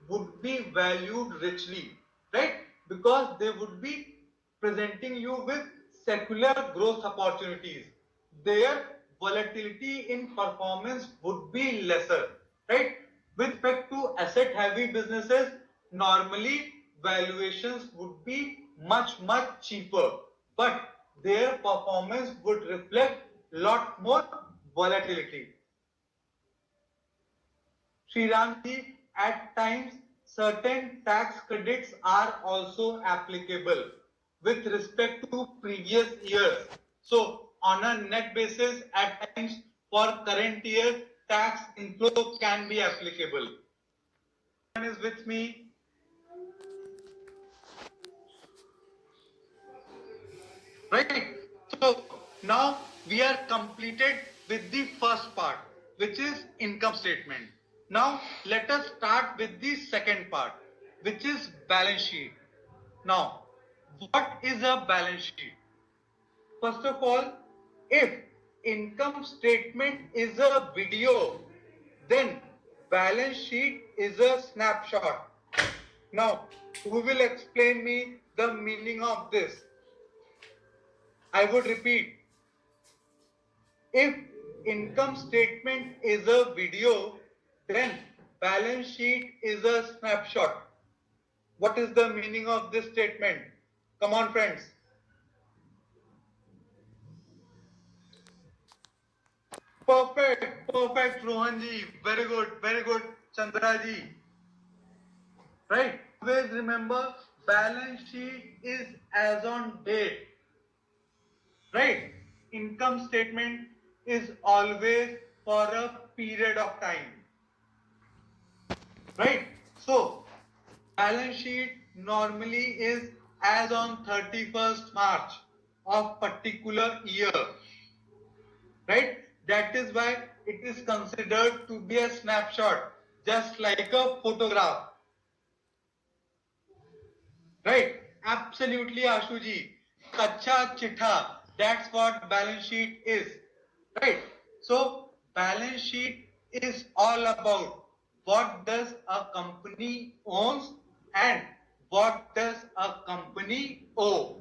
would be valued richly, right? Because they would be presenting you with secular growth opportunities. Their volatility in performance would be lesser, right? With respect to asset heavy businesses, normally valuations would be much cheaper, but their performance would reflect lot more volatility. Sriramji, at times certain tax credits are also applicable with respect to previous years. So on a net basis, at times for current year, tax inflow can be applicable. Everyone is with me? Right? So now we are completed with the first part. which is income statement. Now let us start with the second part, which is balance sheet. Now, what is a balance sheet? First of all, if income statement is a video, then balance sheet is a snapshot. Now, who will explain me the meaning of this? I would repeat, if income statement is a video, then balance sheet is a snapshot. What is the meaning of this statement? Come on, friends. Perfect, Rohan ji. Very good, Chandra ji. Right? Always remember, balance sheet is as on date. Right? Income statement is always for a period of time. Right? So, balance sheet normally is as on 31st March of particular year. Right? That is why it is considered to be a snapshot, just like a photograph. Right? Absolutely, Ashuji. Kacha chitha. That's what balance sheet is. Right? So, balance sheet is all about what does a company owns and what does a company owe.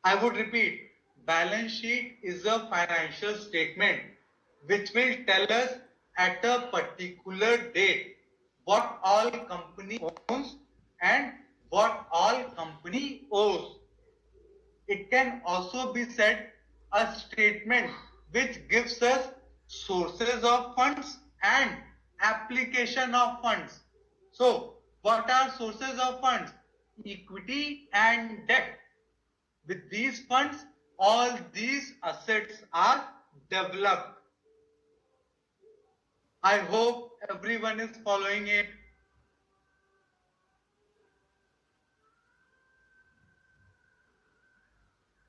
I would repeat, balance sheet is a financial statement which will tell us at a particular date what all company owns and what all company owes. It can also be said a statement which gives us sources of funds and application of funds. So, what are sources of funds? Equity and debt. With these funds, all these assets are developed. I hope everyone is following it.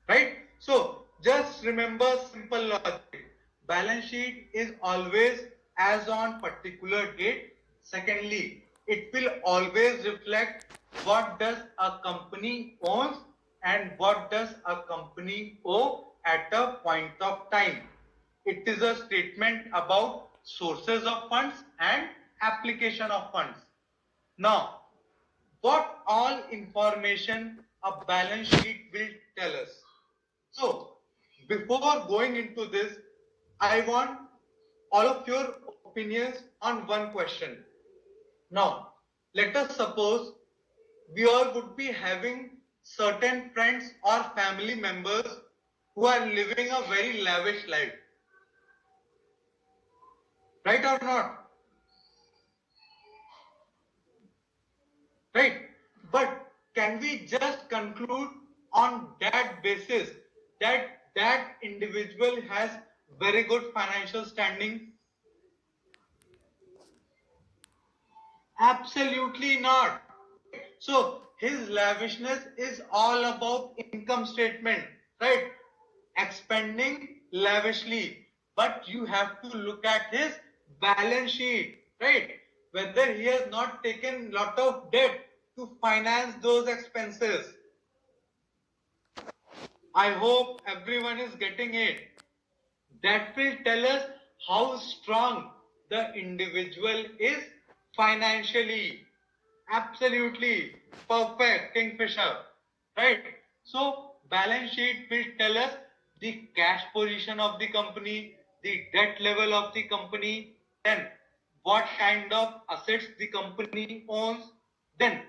Right? So, just remember simple logic. Balance sheet is always as on particular date. Secondly, it will always reflect what does a company owns and what does a company owe at a point of time. It is a statement about sources of funds and application of funds. Now, what all information a balance sheet will tell us? So, before going into this, I want all of your opinions on one question. Now, let us suppose we all would be having certain friends or family members who are living a very lavish life. Right or not? Right? But can we just conclude on that basis that that individual has very good financial standing? Absolutely not. So his lavishness is all about income statement, right? Expending lavishly. But you have to look at his balance sheet, right? Whether he has not taken lot of debt to finance those expenses. I hope everyone is getting it. That will tell us how strong the individual is financially. Absolutely perfect, Kingfisher. Right? So, balance sheet will tell us the cash position of the company, the debt level of the company, then what kind of assets the company owns, then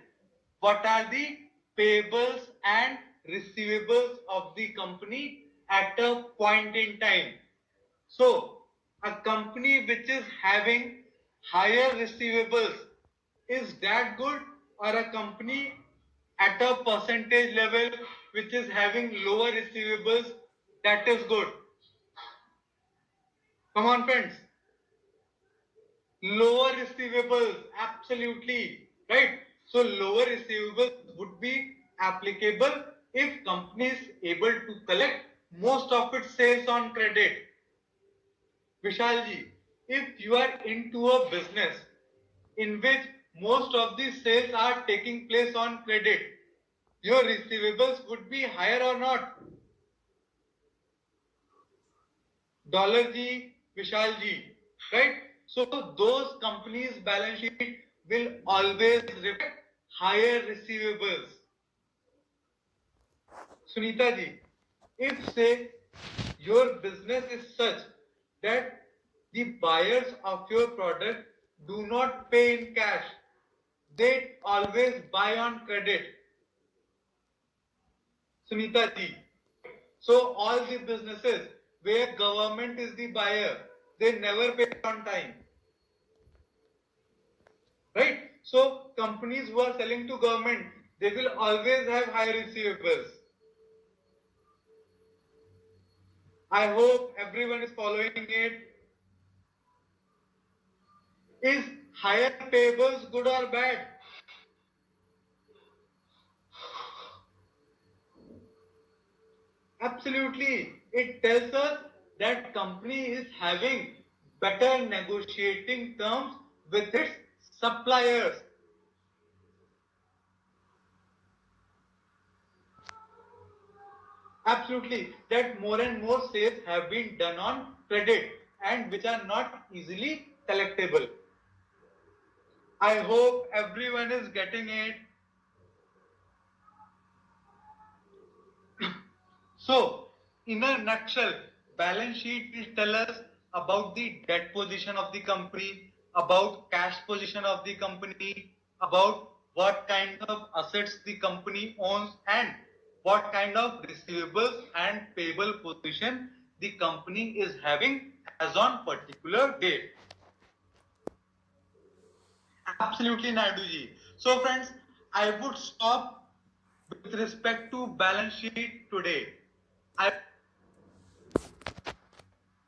what are the payables and receivables of the company at a point in time. So, a company which is having higher receivables, is that good? Or a company at a percentage level which is having lower receivables, that is good? Come on, friends. Lower receivables, absolutely, right? So lower receivables would be applicable if company is able to collect most of its sales on credit. Vishalji, if you are into a business in which most of the sales are taking place on credit, your receivables would be higher or not? Dollar G, Vishal Ji, right? So those companies' balance sheet will always reflect higher receivables. Sunita Ji, if say your business is such that the buyers of your product do not pay in cash, they always buy on credit. Sunita Ji, so all the businesses where government is the buyer, they never pay on time. Right? So companies who are selling to government, they will always have high receivables. I hope everyone is following it. Is higher payables good or bad? Absolutely. It tells us that company is having better negotiating terms with its suppliers. Absolutely. That more and more sales have been done on credit and which are not easily collectible. I hope everyone is getting it. So, in a nutshell, balance sheet will tell us about the debt position of the company, about cash position of the company, about what kind of assets the company owns, and what kind of receivables and payable position the company is having as on particular date. Absolutely, Naiduji. So, friends, I would stop with respect to balance sheet today. I